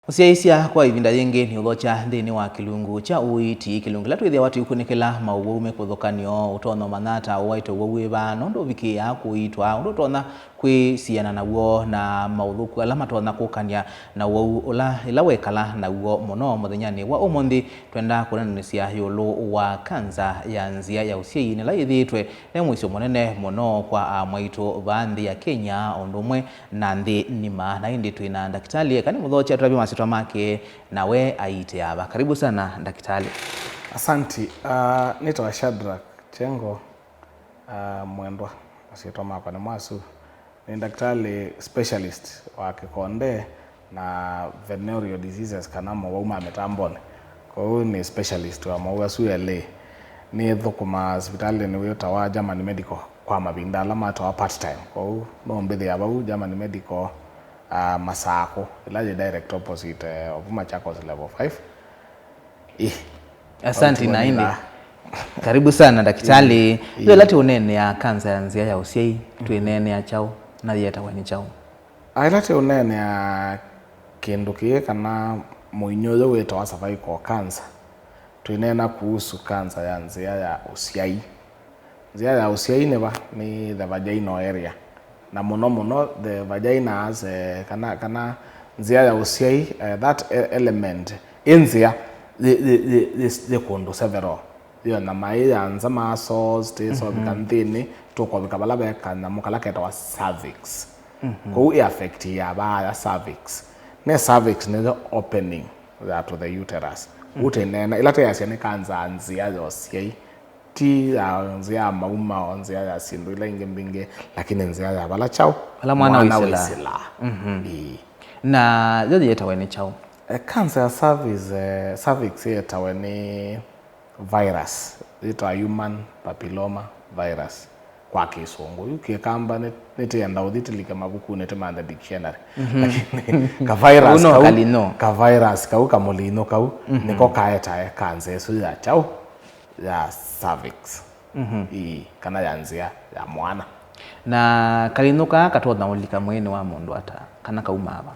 Usiaisia kwa ivinda yengi ni ulocha ndini wa kilungu cha uiti kilungu latu idhi watu yukunikila mauume kuthokanio utono manata uwaito uwawiba nondo viki ya kuitwa undo tona kwi siyana na uo na maudhuku alama tona kukanya na uo ula ilawekala na uo mono mwadhinyani wa umondi tuenda kunanisia yulu wa kanza ya nzia ya usiai nila idhi itwe na mwisho monene mono kwa mwaitu vaandhi ya Kenya ondumwe na ndi nima na indi tuina ndakitali kani mudhocha turabi masitwa make nawe aite aba. Karibu sana ndakitali. Asanti. Nito Shadrack Chengo mwendwa masitwa mapa ni mwasu ni ndakitali specialist wa kikonde na venereal diseases kanamo wauma metambone. Kwa hiyo ni specialist wa maua suele ni thukuma hospitali ni wita wa German Medical kwa mabinda alama to part time. Kwa hiyo no mbele ababu German Medical Masako ilaje direct opposite of Machakos level 5. Asante na indi. Karibu sana daktari. Ndio lati unene ya kanza ya nzia ya usiai tuinene ya chao na yeta wani chao. Lati unene ya kindukie kana muinyoyo weta wa cervical cancer. Tuinena kuhusu kanza ya nzia ya usiai. Nzia ya usiai ni the vaginal area. Na mono the vagina has kana nzia ya usiai that element nzia the kondo several yo na mai anza muscles te so bikanthini to kwa bikabala beka na mukala keta wa cervix ko i affect ya ba ya cervix ne cervix ne the opening that to the uterus utenena ilata ya siane kanza nzia ya usiai ti nzia mauma nzia ya sindu ila ingembinge lakini nzia ya bala chao ala mwana wisila na yodi yeta wani chao cancer ya cervix yeta wani virus ito human papilloma virus kwa kisungu ukikamba nete yanda udhitilika mabuku nete manda dictionary lakini ka virus kau kamulino kau niko kaeta cancer so ya chao ya cervix kana yanzia ya mwana na kalinuka katona ulika mwene wa mundu ata kana kaumaba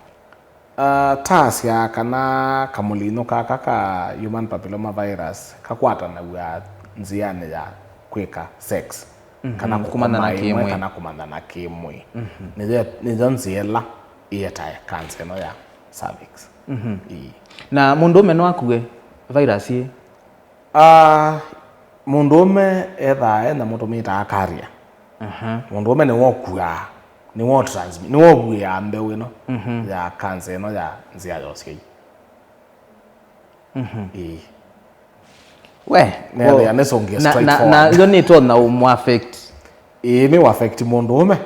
tasia kana kamulino kaka human papilloma virus kakwata na ya nziane ya kweka sex kana kumana na kimwe kana kumanda na kimwe ni nziela yeta ya cancer no ya cervix na mundu meno akuwe virus ye mundume ethae na mutumita akaria mundume ni wokua ni wo transmit ni wo ya mbewe no ya cancer no ya nzia ya usiai we ne ya nesongia straight forward na yo ni to na umu affect ni wa affect mundume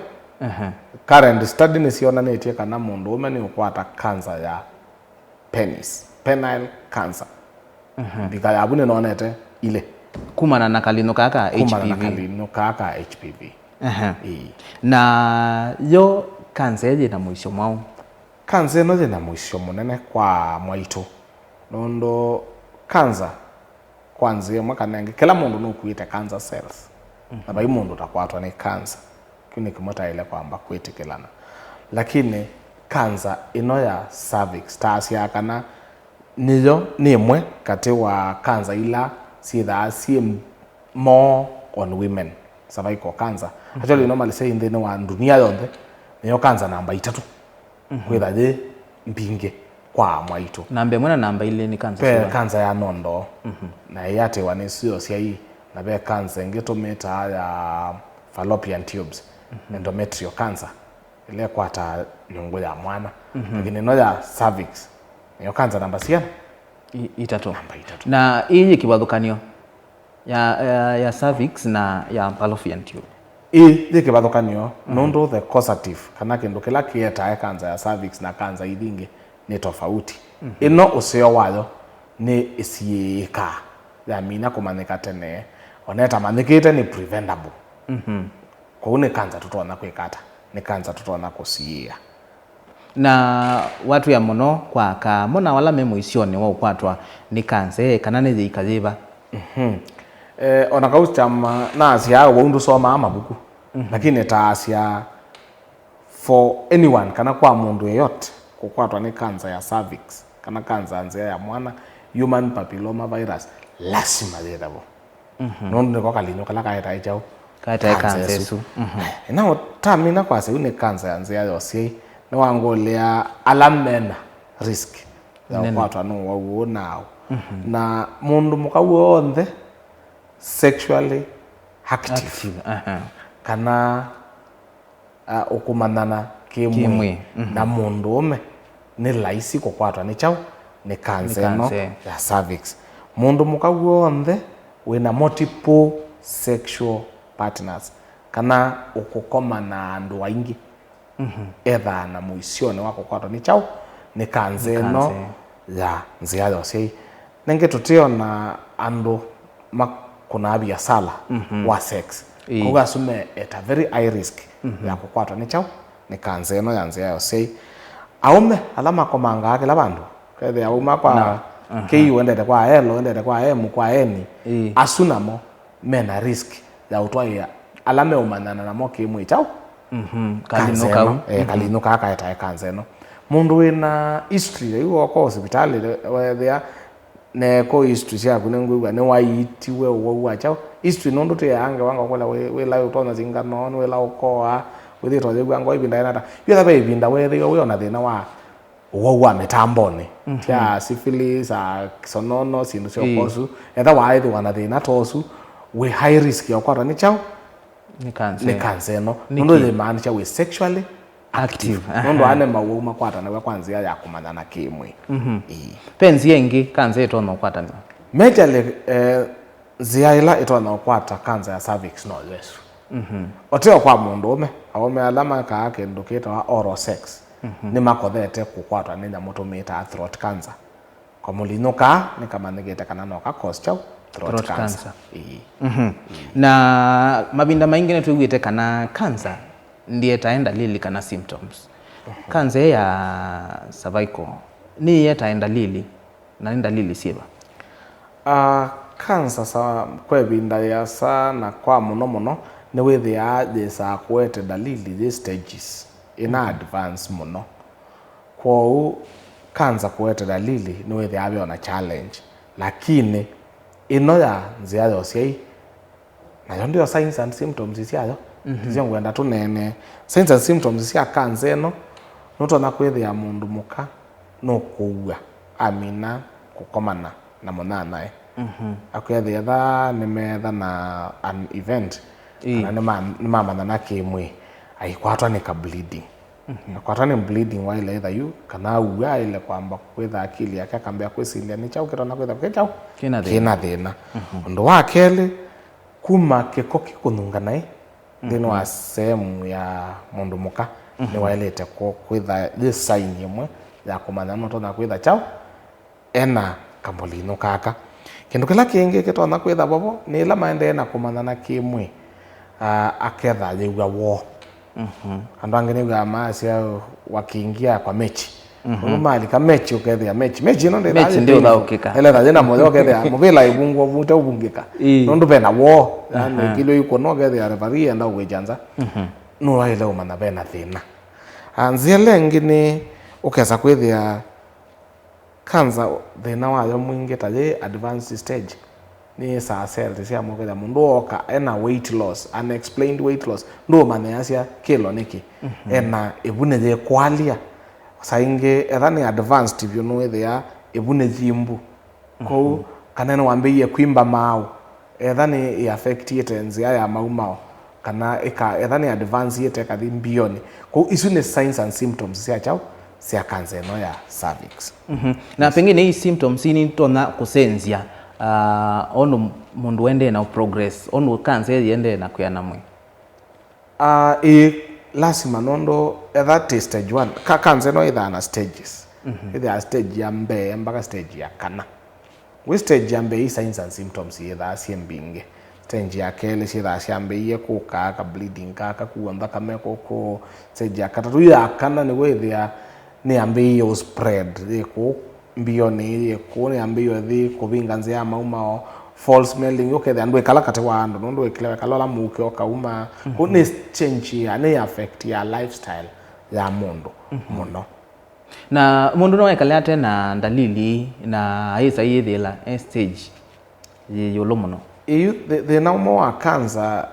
current study ni siona netie kana mundume ni ukwata cancer ya penis penile cancer bikaya abune nonete ile kumana na kalino kaka HPV kumana na kalino kaka HPV na yo kanza yeje na mwisho mwao kanza no je na mwisho munene kwa mwaitu nondo kanza kwanza mwaka nange kila mundu no kuita cancer cells na bai mundu takwatwa ni kanza kuni kimota ile kwamba kwetekelana lakini kanza ino ya cervix tasia kana niyo nimwe kati wa kanza ila si more on women cervical cancer actually normally say in the dunia yonde niyo kanza namba 3 kwethaje mbinge kwa mwaitu namba mwana namba ile ni kanza kanza ya nondo na yate wanesio siai na be kanza ngetometa ya fallopian tubes endometrial cancer ile kwata nyongo ya mwana lakini no ya cervix niyo kanza namba 3 na hii kibathukanio ya cervix na ya fallopian tube the kibathukanio nondo the causative kana kindu kila kieta kanza ya cervix na kanza idinge ni tofauti ino usio wayo ni isieka ya mina kumanika tene oneta manikite ni preventable kwa une kanza tutona kwikata ni kanza tutona kusiia na watu ya mono kwa ka mona wala memo isione wa ukwatwa ni kanse kana ne zikaziba ona kauchama na asia wundu soma amabuku lakini taasya for anyone kana kwa mundu yeyote kukwatwa ni kanza ya cervix kana kanza nzia ya mwana human papilloma virus lazima yetabo nondo ko kalinyo kala kaita ichao kaita kanza yesu na tamina kwa se une kanza ya nzia yose no wangolea alamena risk ya kwatwa no wawona na mundu mukawo onthe sexually active. Kana ukumanana kimwe na mundu ume ni laisi kukwatwa ni chau ni kanza no ya cervix. Mundu mukawo onthe wina multiple sexual partners kana ukukomana andu aingi etha na muisione wako kwatwa ni chau ni kanza no ya nzia yose nenge tutio na andu kuna biasala wa sex kuga sume at a very high risk ya kukwatwa ni chau ni kanza no ya nzia yose aume alama komanga ake labandu kede auma kwa kiyu endete kwa elo endete kwa emu kwa eni asunamo mena risk ya utwaya alame umanana na moki mu chau kalinuka kalinuka akaita kanza no mundu wina history iwo ko hospitali where ne ko history cia kunengwa ne waitiwe wo chau history nondo te anga wanga kola we la utona zinga no we la ukoa we thito thegwa ngo ibinda yana yo thabe ibinda we thigo we ona thina wa metambone tia syphilis kisonono sindu cio kosu etha wa ithi wana thina tosu we high risk ya kwatwa ni chau ni kanza no nondo le man cha we sexually active nondo ane mawo makwata na kwanzia ya kumanyana kimwe penzi yengi kanza etona kwata majorly ziaila etona kwata kanza ya cervix no yesu oteo kwa mundu ume aume alama ka kendukita wa oral sex ni makothete kukwatwa ni nyamutumita throat cancer kwa mulinuka ni kama nigete kana no ka cause chau throat cancer na mabinda maingine tuigwite kana cancer ndiye taenda lili kana symptoms kanza ya cervical ni yetaenda lili na nenda lili siba cancer sa kwebinda ya sana kwa muno ni withia thisa kwete dalili the stages in advance muno kwa cancer kwete dalili ni withia abe na challenge lakini ino ya nzia yose na ndio signs and symptoms cia tizio ngwenda tunene signs and symptoms cia cancer no nutona kwithia mundu muka no kuwa amina kukomana na monana akwethia tha ni metha na an event kana ni mama na kimwe aikwatwa ni ka bleeding akwatwa ni bleeding while either you kana uwa ile kwamba kwetha akili yake akambia kwisilia ni chau kitona kwetha kechau kina thina ndo wakele kuma kiko kikununga nai thina wa sehemu ya mundu muka ni wailete kwetha this sign yemwe ya kumanya mtu na kwetha chau ena kambolino kaka kindu kila kingi kitona kwetha bobo ni la maende na kumanya na kimwe aketha yegwa wo andu angene ga masia wakiingia kwa mechi mali ka mechi ukethia mechi no ndio dhaukika ele tha jena moyo ukethia mubila ibungu vuta ubungika nondu bena wo yani kilo yuko no ukethia referee enda gwejanza no ile umana bena thina anzia lengi ni ukeza kwethia kanza thina wayo mwingi taje advanced stage ni saa cells cia muketha mundu oka ena weight loss unexplained weight loss ndo mane asia kilo niki ena ibune je kwalia sainge ethani advanced you know there ibune jimbu ko kana no wambe kwimba mao ethani affect nzia ya maumao kana ethani advance yete kathi mbioni ko isu ni signs and symptoms cia chao cia cancer no ya cervix na pengine hii symptoms ni tona kusenzia ono mundu wende na progress ono cancer yende na kuyana mwe lazima nondo that stage 1 cancer no either na stages either stage ya mbe mpaka stage ya kana we stage ya mbe signs and symptoms either siembinge stage ya kele sida siambe kuka ka bleeding kaka kuonda kama koko stage ya katatu ya kana ni we there ni ambe yo spread ko mbioni ko ni ambe yo thi kubinga nzia mauma false smelling okay andwe kala kate wando ndo eklewe kala muke okauma ko ni change ya ni affect ya lifestyle ya mundu muno Na mundu no ekale ate na dalili na isa yithila stage yolo muno the normal wa cancer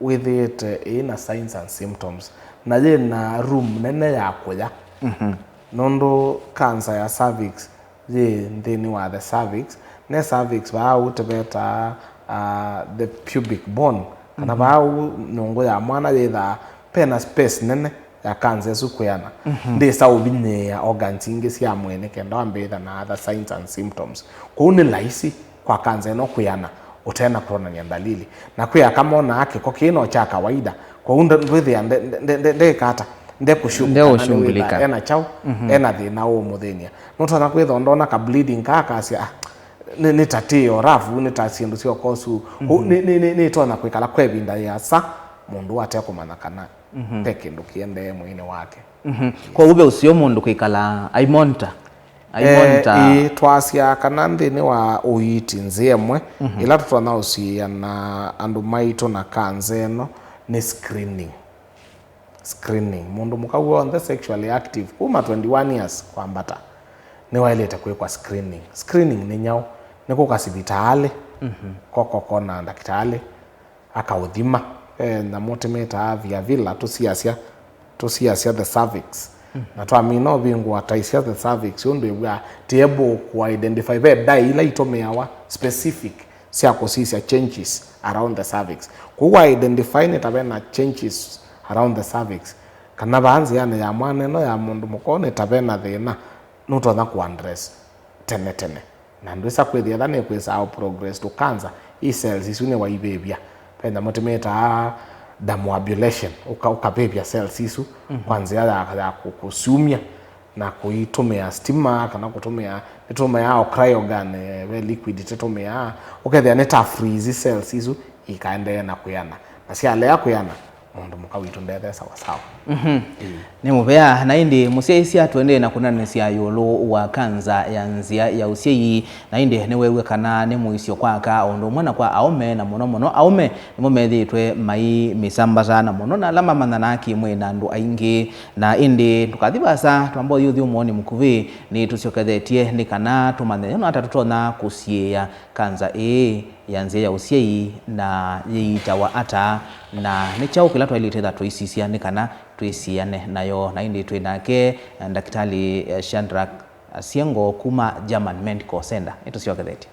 with it in signs and symptoms na ye na room nene ya kuya nondo cancer ya cervix ye ndeni wa the cervix ne cervix ba utebeta the pubic bone kana ba nongo ya mwana ye da pena space nene ya cancer sukuyana ndesa ubinye ya organs ingi cia mwene kenda wambetha na other signs and symptoms kuni laisi kwa cancer no kuyana utena kuona dalili na kuya kama ona akiko kino cha kawaida kwa unda ndwithia nde kata nde kushughulika ena chao ena thina o muthenia noto na kwitha ndona ka bleeding kaka cia ni tatio rafu ni tasindu cio kosu ni tona kwikala kwebinda ya sa mundu ate kumana kana peke ndo kiende mwine wake kwa ube usio mundu kwikala aimonta twasia kana nthini wa uiti nziemwe ila tutona usia na andu maito na kanza eno ni screening mundu mukau on sexually active kuma 21 years kwambata ni waileta kwa screening ni nyao ni kuka sibitali koko na daktari akaudhima na motimeta via villa tusiasia the cervix na twamino bingu ataisia the cervix undu bwa table ku identify be dai ila itomeawa specific sia kosisia changes around the cervix ku identify ne tabena changes around the cervix kana banzi yani ya mwana no ya mundu mukone tabena thina nuto na ku address tene na ndwisa kwithia thane kwisa au progress to cancer e cells isune wa ibebia penda motimeta damoabulation ukabebia cells isu kwanza ya kusumia na kuitumia stima kana kutumia itumia cryogun we liquid itumia ukethia neta freeze cells isu ikaendelea na kuyana na cia lea kuyana mundu mukawitu ndethe sawa ni mubea na indi musiaisia twende na kunanisia yolo wa kanza ya nzia ya usiei na indi ni wewe kana ni muisio kwaka ondo mwana kwa aume na mono aume ni mumethitwe mai misambasa na mono na alama mananaki mwe na ndu aingi na indi tukathibasa twambo yuthi umoni mukuvi ni tuciokethetie ni kana tumane no atatutona kusiea kanza ya nzia ya usiei na yiitawa ata na ni chao kila twilithetha tuisisia ni kana tuisiane nayo na indi twinake daktari Shadrack Siengo kuma German Medical Center ituciokethetie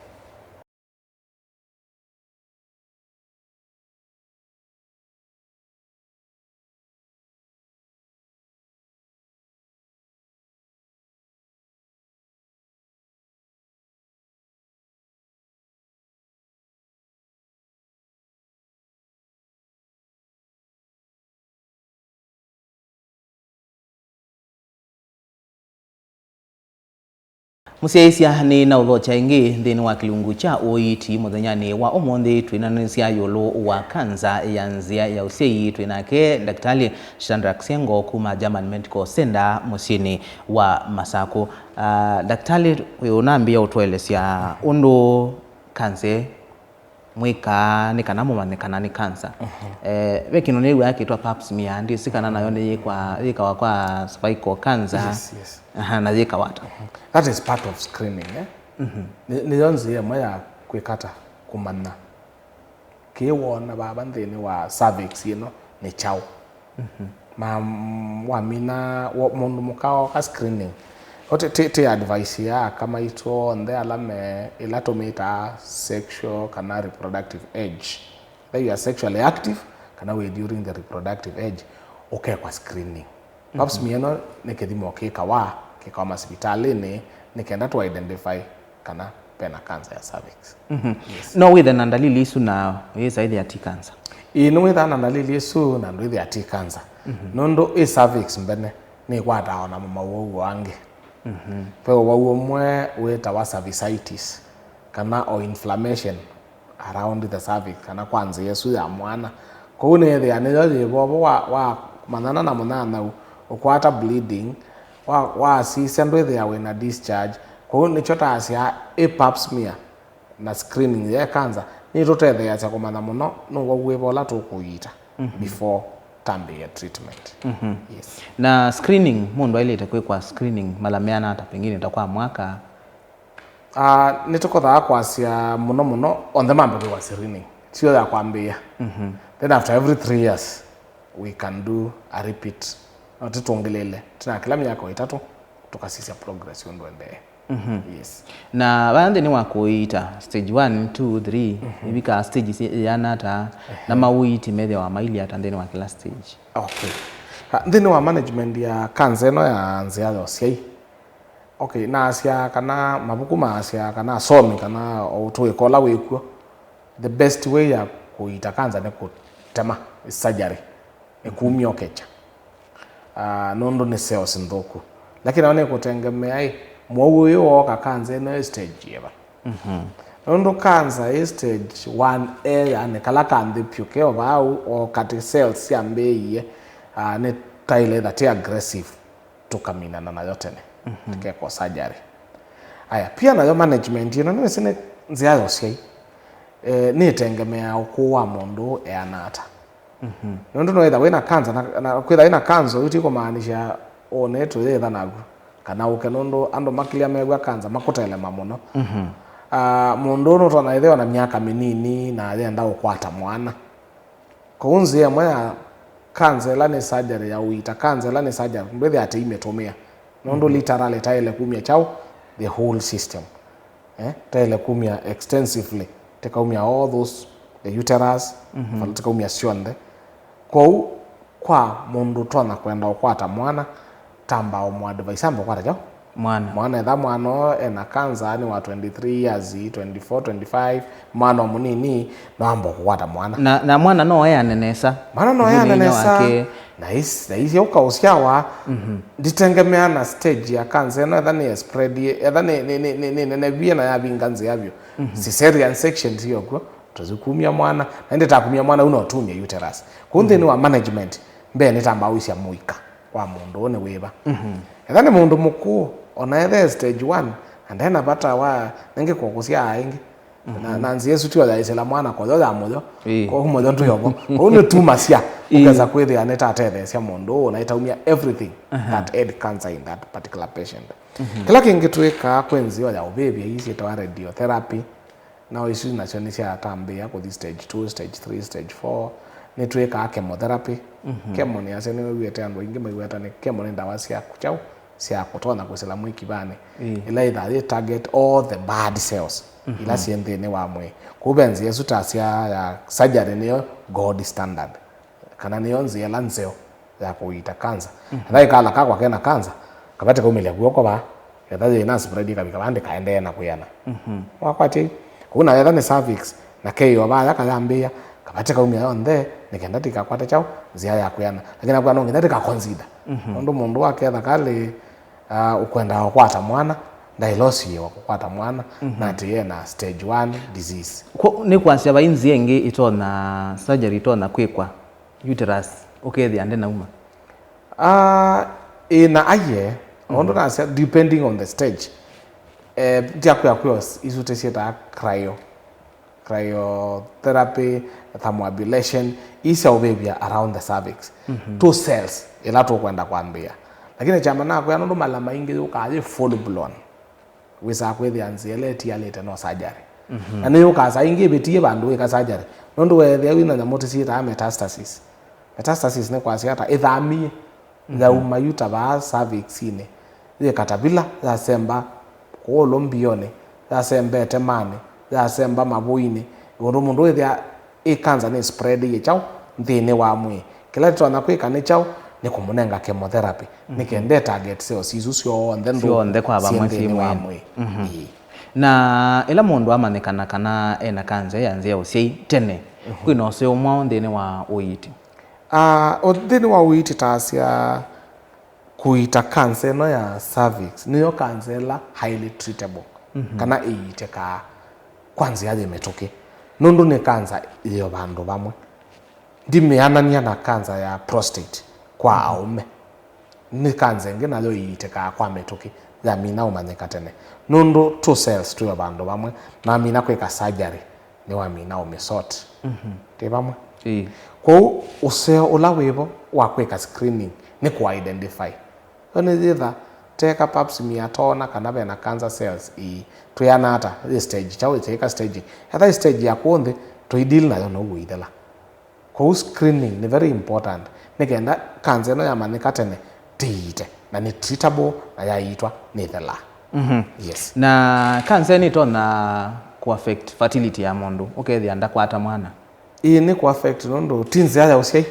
musiaisia ni na uthocha ingi nthini wa kilungu cha uiti muthenyani wa umuthi twinanisia yolo wa kanza ya nzia ya usiei twinake daktari Shadrack Siengo kuma German Medical Center musini wa Masako. Daktari unambia utwelesia undu kanze mwika ni kana mumanekana ni cancer vekino ni yake itwa pap smear ndi sikana nayo ni kwa cervical cancer yes. na yeka wata that is part of screening ni yonzi ya maya kwikata kumana kiwona baba nthini wa cervix ni chao ma wamina mundu mukao ka screening Ote advice ya kama ito onde alame ilatometa sexual kana reproductive age. That you are sexually active kana we during the reproductive age okay kwa screening. Perhaps mieno nekethimo kikawa hospitali nikenda to identify kana pena cancer ya cervix. Yes. No with an dalili isu na weza ile ati cancer. Ino with an dalili isu na ndwithe ati cancer. Nondo cervix mbene ni kwata ona mama wowo wange. Pero wauo mwe weta wa cervicitis kana or inflammation around the cervix kana kwanza yesu ya mwana kune the anele bobo wa manana na munana ukwata bleeding wa si sendo the when a discharge kune chota asia pap smear na screening ya cancer ni rote the ya kumana muno no wewebola to kuita before tambia treatment. Yes. Na screening mundu ile itakuwa kwa screening malameana hata pengine itakuwa mwaka nitukothaa kwasia muno on the mambe kwa screening sio ya kwambia. Then after every 3 years we can do a repeat tutongelele tena kila miaka 3 tukasisia progress ndwende. Yes. Na bande ni wakuita stage 1 2 3 ibika stage yana hata na mawiti methe wa maili hata ndeni wa kila stage. Okay. Ndeni wa management ya cancer no ya nzia yosiai. Okay, na asia kana mabuku ma asia kana somi kana otuwe kola wekuo. The best way ya kuita cancer ne kutema surgery. Ni kumio kecha. Nondo ni cells ndoku. Lakini naone kutengemea mwogo yo ka cancer no stage yeba. Nondo cancer stage 1A ane kala kande puke obau o kati cells yambe ne taile that aggressive tukamina na yote ne. Tike kwa surgery. Aya pia na management no sine nzia yosiai. Ni tengemea okuwa mundu anata. Nondo no either wena cancer na kwitha ina cancer utiko maanisha oneto yetha nagu kana uke nondo ando makilia megwa cancer makutele mamuno. Mundu no tona ithe na miaka minini na yenda ukwata mwana kuunzi ya mwana cancer la ni surgery ya uita cancer la ni surgery mbele ate imetomea nondo literally taile kumia chao the whole system taile kumia extensively teka umia all those the uterus teka umia sionde kwa mundu tona kwenda ukwata mwana tamba o advice ambo kwata chao mwana etha mwana ena cancer ni wa 23 years 24 25 mwana munini no ambo kukwata mwana na mwana no yanenesa mwana no yanenesa na isi ukausiawa ditengemea na stage ya cancer no etha ni spread etha ni bia na yabinga nzi yavyo cesarean section hiyo kwa tuzikumia mwana na ndeta kumia mwana unotumia uterus kunde ni wa management mbe nitamba uisia muika wa mundu one weba etha ni mundu mukuu ona ethe stage 1 and then abata wa nenge kokusia aingi na nzi yesu tu ya isela mwana kwa yoda moyo kwa moyo tu yobo one tumasia ukaza kwethe aneta atethe cia mundu ona itaumia everything that aid cancer in that particular patient. Kila kingitwika kwenzio ya ubebi isi to radiotherapy now isu nacio ni cia tambia ku stage 2 stage 3 stage 4 ni twika chemotherapy. Chemo ni ase ni wete andu ingi maiweta ni chemo ni ndawa cia kuchau cia kutona kwesela mwiki bane ila itha target all the bad cells ila siende ni wa mwe kubenzi yesu tasia ya surgery niyo gold standard kana niyo nzia lanzeo ya kuita cancer na kala kwa kena cancer kabate kumilia guoko ba yathaje ina spread kabika bande kaende na kuyana wakwati kuna yatha ni cervix na keyo ba yakayambia kabate kaumia onde nikenda tikakwata chao nzia ya kuyana lakini kwa nongi ndika consider ndo mundu wake thakali ukwenda kwata mwana ndailosi wa kukwata mwana na tiye na stage 1 disease ni kwansia bainzi yengi itona surgery itona kwikwa uterus okay ande na uma ina aye ondo na depending on the stage dia kwa isute sieta cryotherapy thermoablation isa obebia around the cervix 2 cells ila to kwenda kwambia lakini chama na kwa ndo malama ingi ukaje full blown wisa kwethi anziele tia lete no surgery na niyo kaza ingi betie bandu eka surgery ndo wethe wina na motisita metastasis ne kwasi hata ithamie za umayuta ba cervix ine ye katabila za semba kolo mbione za sembe temane za semba mabuine ndo mundu wethe cancer ne spread ye chao ndine wa mwe kila twana kwika ne chao ni kumunenga chemotherapy nikende target cells izu sio and then onde kwa ba mwe na ila mundu amanekana kana ena cancer yanzia usiai tene kwino se umwa ndene wa uiti ndene wa uiti tasia kuita cancer no ya cervix niyo cancer la highly treatable kana iite ka kwanza yaje metoke nondo ne cancer iyo bandu bamwe ndimeanania na cancer ya prostate kwa aume ni cancer ngena lo iite ka kwa metoke ya mina umanyeka tene nondo 2 cells tu bandu bamwe na mina kweka surgery ni wa mina umesort te bamwe Kwa useo ula wibo wa kweka screening ni ku identify one thitha teka paps 100 kana bena cancer cells tuyana ata the stage chawe teka stage hata stage ya kuonde to deal nayo no withela. Kwa screening ni very important nigenda cancer no yamanika tene tite na ni treatable na yaitwa nithela. Yes. Na cancer ni tona ku affect fertility ya mundu ukethia ndakwata mwana ni ku affect nondo tinzi ya usiai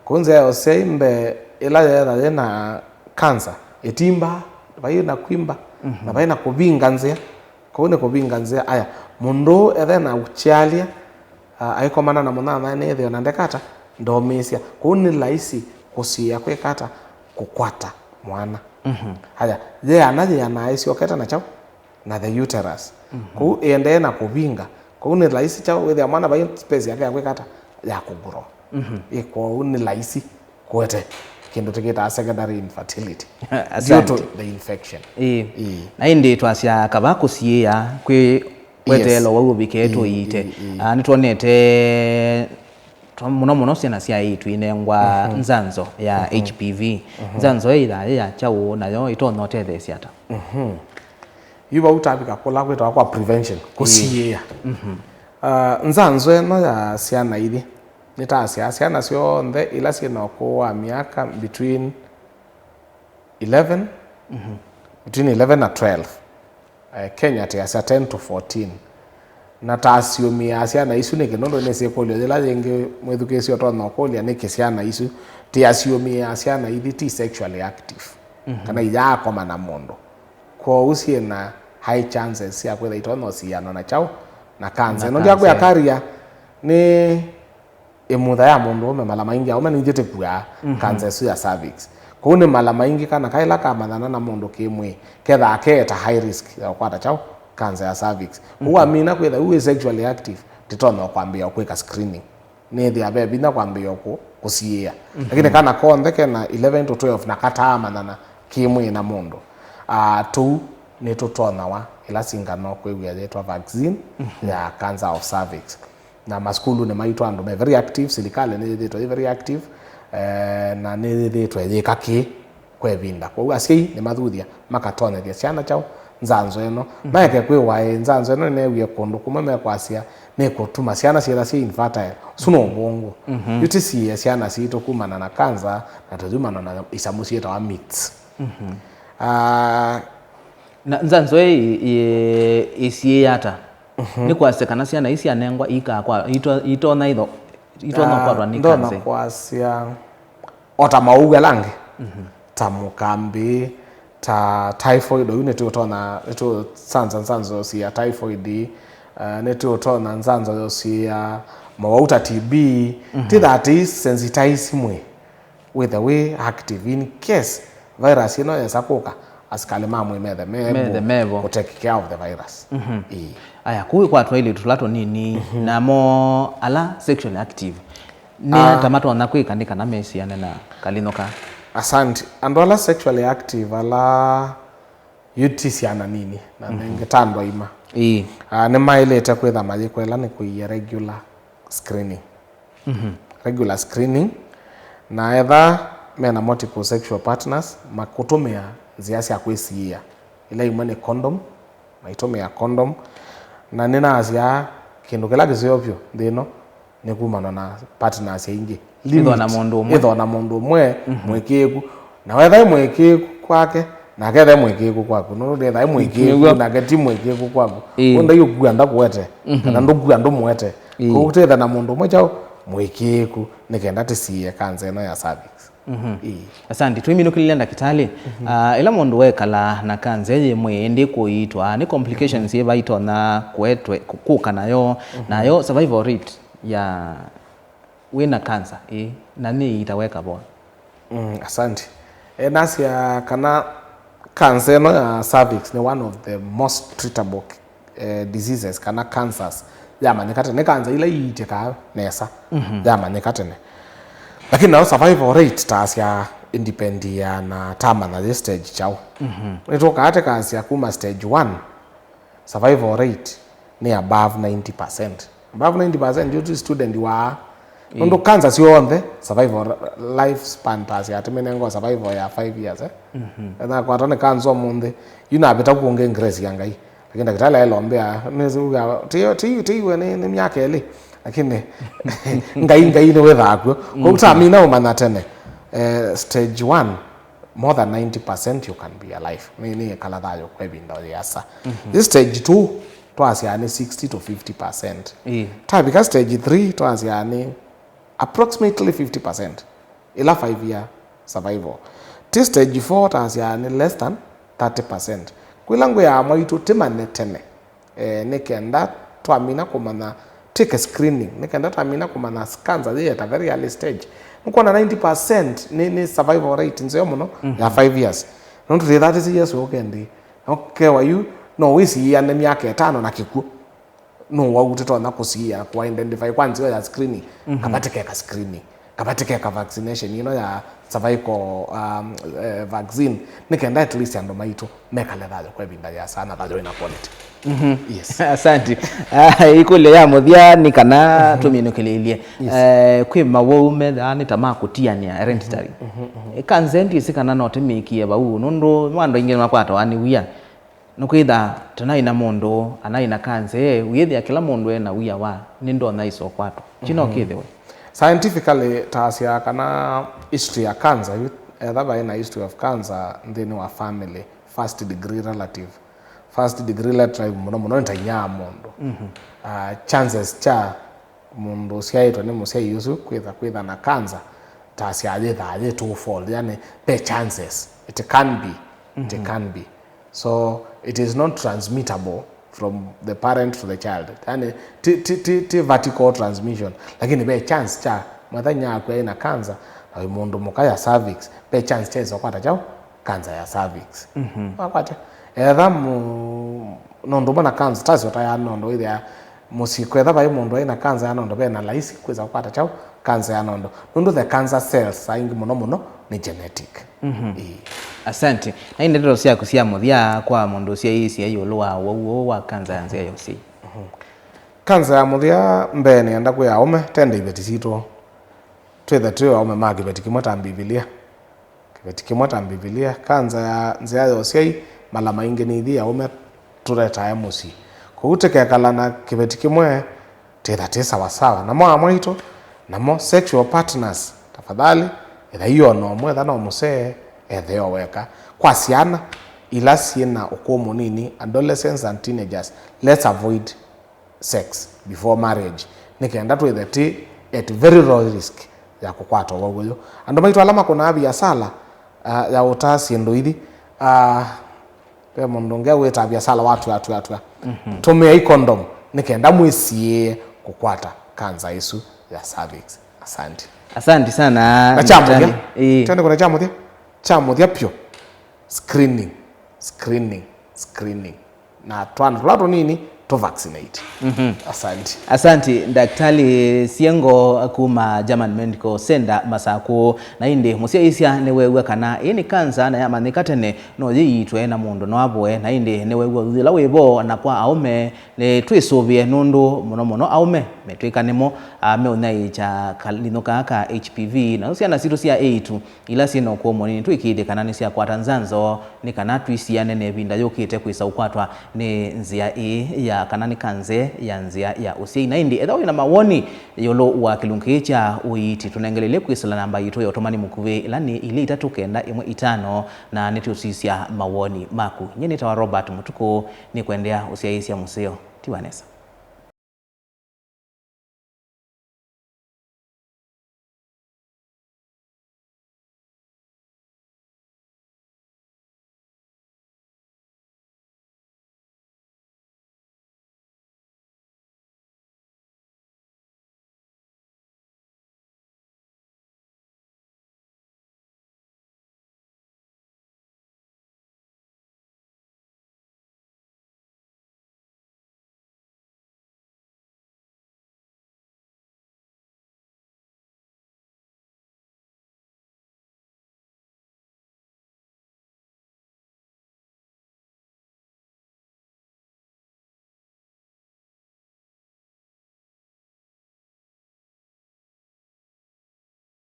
kunze ya usiai mbe ila ya na cancer etimba bayo na kwimba na bayo na kubinga nzia kone kubinga nzia aya mundu ethe na uchialia aikomana na munana ne ethe na ndekata ndo mesia kone laisi kusia kwekata kukwata mwana haya je anaje anaisi oketa na chao na the uterus ku ende na kubinga kone laisi chao ethe mwana bayo space yake kwekata ya kuguro iko ni laisi kwete kindu tikita secondary infertility due to the infection. Na indi twasia kabako siya kwe wetelo wawo biketo ite nitwonete muno ciana cia itu inengwa nzanzo ya HPV nzanzo ira ya chao nayo itonote theci ata yuba utabika kola kwetwa kwa prevention kusiya nzanzo eno ya ciana ithi nitasia ciana cionthe ila ciina kwa miaka between 11 na 12 Kenya tia 10 to 14 na tasiumia ciana isu ni kinondo ne sekolio ila yengi mwethukesio tona kolia ni ciana isu tiasiumia ciana ithi ti sexually active kana ija koma na mondo kwa usie na high chances ya kwetha itono ciana na chao na cancer no ndia kwa karia ni emutha ya mundu ume mala maingi au meningite kwa cancer su ya cervix kune mala maingi kana kaila kama na mundu kimwe ketha aketa high risk ya kwata chao cancer ya cervix huwa mina kwetha uwe sexually active titono kwambia kweka screening ni thia bebe na kwambia kusiia lakini kana konthe na 11 to 12 na katama na kimwe na mundu tu ni tutona wa ila singano kwegwa yetwa vaccine ya cancer of cervix na maskulu ni maitwa ando very active silikale ni thitwa very active na ni thitwa yekaki kwebinda kwa asi ni mathuthia makatone thia ciana chao nzanzo eno maike kwiwa nzanzo eno ne wiye kundu kumeme kwasia ne kutuma ciana ciana ci infertile suno bongo yutisi ciana cito kumana na cancer na tuzumana na isamusi eta wa myths na nzanzo isi ata ni kwasekana ciana isi anengwa ika kwa itona itho itona kwa ni cancer ndo kwasia ota mauga lange tamukambi ta typhoid uneti utona eto sanzo cia typhoid neti utona nzanzo cia mawauta TB ti that is sensitize mwe with the way active in case virus ino yasakuka asikale mamwe mebo to take care of the virus. Aya kuwi kwa twili tulato nini na mo ala sexually active ni tamato na kwikandika na mesi ane na kalinoka asante and ala sexually active ala UTC ana nini na ngetandwa ima ne mailete kwetha maji kwela ni kuiya regular screening regular screening na either mena multiple sexual partners makutumia ziasi ya kwesiia ila imane condom maitumia condom na nina azia kindu kila kisiopyo ndino ni kumana na partners ingi litho na mundu umwe mwekeku na wetha mwekeku kwake na ketha mwekeku kwaku no ndetha mwekeku na geti mwekeku kwaku onda yugua ndakwete kana ndugua ndumwete kutetha na mundu umwe chao mwekeku nikenda tisiye cancer eno ya cervix. Asante twiminukilia ndakitali ila mundu wekala na cancer yemwe ndi kuitwa ni complications yeba itona kwetwe kuka nayo survival rate ya wina cancer nani itaweka bwa asante nasia kana cancer no ya cervix ni one of the most treatable diseases kana cancers yamanyikate ne cancer ila yiteka nesa yamanyikate ne lakini na survival rate tasia independent ya na tama na this stage chao nitoka hata kansi ya kuma stage 1 survival rate ni above 90%. Above 90% due to student wa Ndo cancer sio on the survival lifespan tasi atimenengo survival ya 5 years na kwa tone cancer munde yuna beta kuonge ingresi yangai lakini daktari aelombea nezuga tiyo ni miaka ile lakini ngai ni wetha kwa kutamina umana tene stage 1 more than 90% you can be alive ni kala dayo kwa binda yasa this stage 2 twasi yani 60 to 50% tabika stage 3 twasi yani approximately 50% ila 5 year survival this stage 4 twasi yani less than 30% kwilangu ya maitu timane tene nikenda twamina kumana take a screening nikenda twamina kumana scans at a very early stage nkona 90% ni survival rate nzo muno ya 5 years no to that is years okendi okay wa you no wisi ya ne miaka 5 na kiku no wa utito na kusia kwa identify kwanza ya screening kabatike ka screening kabatike ka vaccination ya cervical vaccine nikenda at least ando maito meka level kwa binda ya sana kajo ina quality yes asante ikule ya muthia ni kana tuminukililie kwi mawume thani tama kutiania hereditary kanzendi sikana no timikie bau nundu mwando ingine makwata wani wia nukwitha tanaina mundu anaina kanze withia kila mundu ena wia wa nindo na iso kwatu chino kithiwe scientifically tasia kana history ya cancer either ina history of cancer ndini wa family first degree relative muno ntanya mundu chances cha mundu siaitwa ni musia yusu kwitha na cancer tasia aje twofold yani the chances it can be so it is not transmittable from the parent to the child yani ti vertical transmission lakini be chance cha mwathanya kwa ina cancer na mundu mukaya cervix be chance cha izo kwata chao cancer ya cervix akwata nondo bona cancer tazo taya nondo ile musikwetha bai mundu ina cancer ya nondo be na laisi kweza kwata chao cancer ya nondo the cancer cells aingi muno ni genetic asante na indero cia kusia muthia kwa mundu cia isi ayolo wa cancer yanze yosi cancer ya muthia mbene anda kwa aume tende ibeti sito twetha twa aume magi beti kimota mbibilia cancer ya nzia yosi mala maingi ni thia aume tureta ya musi kuuteke kala na kibeti kimwe tetha tesa sawa na mwa mwito na mo sexual partners tafadhali ila hiyo no mwetha no muse etheo weka kwa siana ila siena ukomo nini adolescents and teenagers let's avoid sex before marriage nikenda tu the at very low risk ya kukwatwa wagoyo ando maitu alama kuna abi ya sala ya utasi ndo hivi pe mondongea weta abi ya sala watu tumia hii condom nikenda mwesie kukwata kanza isu ya cervix asante sana na chamuthia tende kuna chamuthia pio screening na twanatulato nini to vaccinate asante daktari Siengo kuma German Medical Center Masako na inde musia isia newewe kana ini kanza na yama nikatene no yitwe na mundu no aboe na inde newewe uthila webo na kwa aume le twisovie nundu muno aume metwikanemo meunai cha kalino kaka HPV na usia na situ sia 8 ila sino kwa monini twikide kana ni sia kwa Tanzanzo ni kana twisia nene binda yokite kwisa ukwatwa ni nzia ya kana ni kanze ya nzia ya usia na indi edho ina mawoni yolo wa kilungi cha uiti tunengelele kwisala namba yitu ya otomani mukuve ilani ili 395 na netusisia mawoni maku nyeni tawa Robert Mutuko ni kuendea usia isia museo tiwanesa